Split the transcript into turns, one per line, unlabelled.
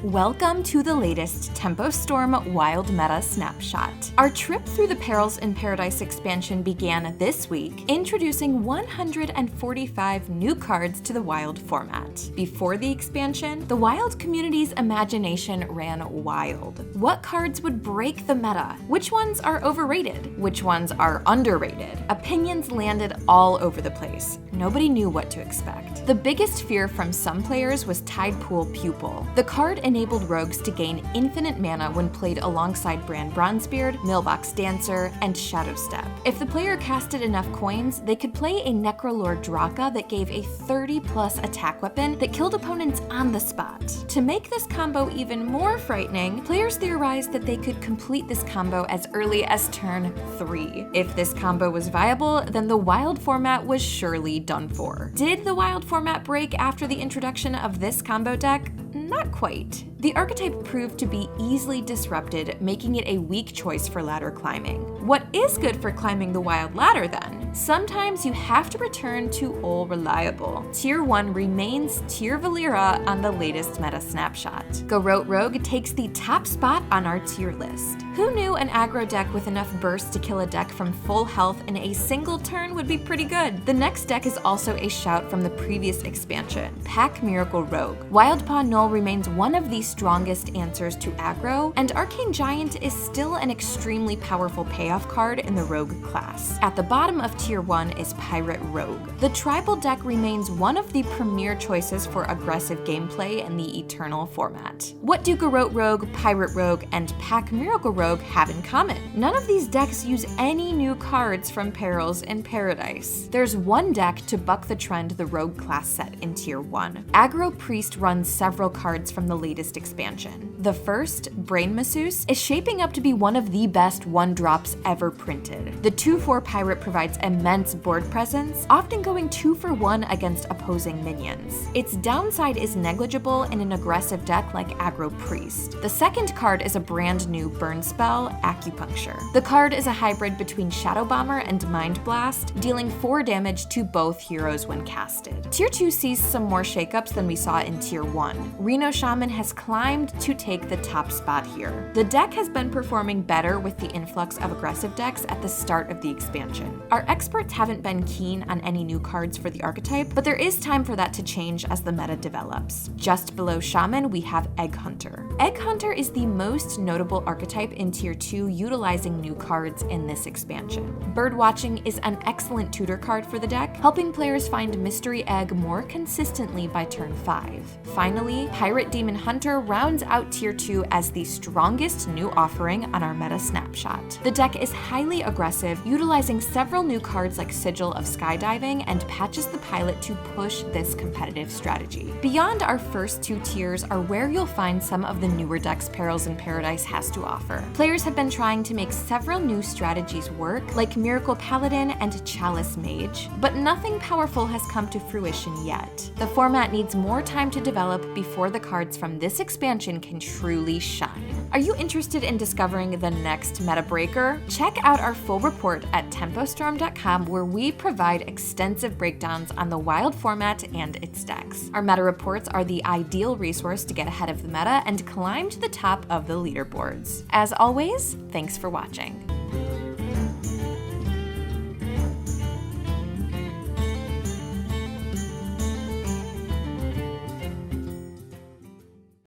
Welcome to the latest Tempo Storm Wild Meta Snapshot. Our trip through the Perils in Paradise expansion began this week, introducing 145 new cards to the Wild format. Before the expansion, the Wild community's imagination ran wild. What cards would break the meta? Which ones are overrated? Which ones are underrated? Opinions landed all over the place. Nobody knew what to expect. The biggest fear from some players was Tidepool Pupil. The card enabled rogues to gain infinite mana when played alongside Brand Bronzebeard, Mailbox Dancer, and Shadowstep. If the player casted enough coins, they could play a Necrolord Draka that gave a 30+ attack weapon that killed opponents on the spot. To make this combo even more frightening, players theorized that they could complete this combo as early as turn 3. If this combo was viable, then the Wild format was surely done for. Did the Wild format break after the introduction of this combo deck? Not quite. The archetype proved to be easily disrupted, making it a weak choice for ladder climbing. What is good for climbing the Wild ladder then? Sometimes you have to return to Ol Reliable. Tier 1 remains Tier Valera on the latest meta snapshot. Garrote Rogue takes the top spot on our tier list. Who knew an aggro deck with enough burst to kill a deck from full health in a single turn would be pretty good? The next deck is also a shout from the previous expansion, Pack Miracle Rogue. Wildpaw Null remains one of the strongest answers to aggro, and Arcane Giant is still an extremely powerful payoff card in the Rogue class. At the bottom of Tier 1 is Pirate Rogue. The tribal deck remains one of the premier choices for aggressive gameplay in the Eternal format. What do Garrote Rogue, Pirate Rogue, and Pack Miracle Rogue have in common? None of these decks use any new cards from Perils in Paradise. There's one deck to buck the trend the Rogue class set in Tier 1. Aggro Priest runs several cards from the latest expansion. The first, Brain Masseuse, is shaping up to be one of the best 1-drops ever printed. The 2/4 pirate provides immense board presence, often going 2 for 1 against opposing minions. Its downside is negligible in an aggressive deck like Aggro Priest. The second card is a brand new burn spell, Acupuncture. The card is a hybrid between Shadow Bomber and Mind Blast, dealing 4 damage to both heroes when casted. Tier 2 sees some more shakeups than we saw in Tier 1. Reno Shaman has climbed to take the top spot here. The deck has been performing better with the influx of aggressive decks at the start of the expansion. Our experts haven't been keen on any new cards for the archetype, but there is time for that to change as the meta develops. Just below Shaman, we have Egg Hunter. Egg Hunter is the most notable archetype in Tier 2 utilizing new cards in this expansion. Birdwatching is an excellent tutor card for the deck, helping players find Mystery Egg more consistently by turn 5. Finally, Pirate Demon Hunter rounds out Tier 2 as the strongest new offering on our meta snapshot. The deck is highly aggressive, utilizing several new cards like Sigil of Skydiving and Patches the Pilot to push this competitive strategy. Beyond our first 2 tiers are where you'll find some of the newer decks Perils in Paradise has to offer. Players have been trying to make several new strategies work, like Miracle Paladin and Chalice Mage, but nothing powerful has come to fruition yet. The format needs more time to develop before the cards from this expansion can truly shine. Are you interested in discovering the next meta breaker? Check out our full report at tempostorm.com, where we provide extensive breakdowns on the Wild format and its decks. Our meta reports are the ideal resource to get ahead of the meta and climb to the top of the leaderboards. As always, thanks for watching.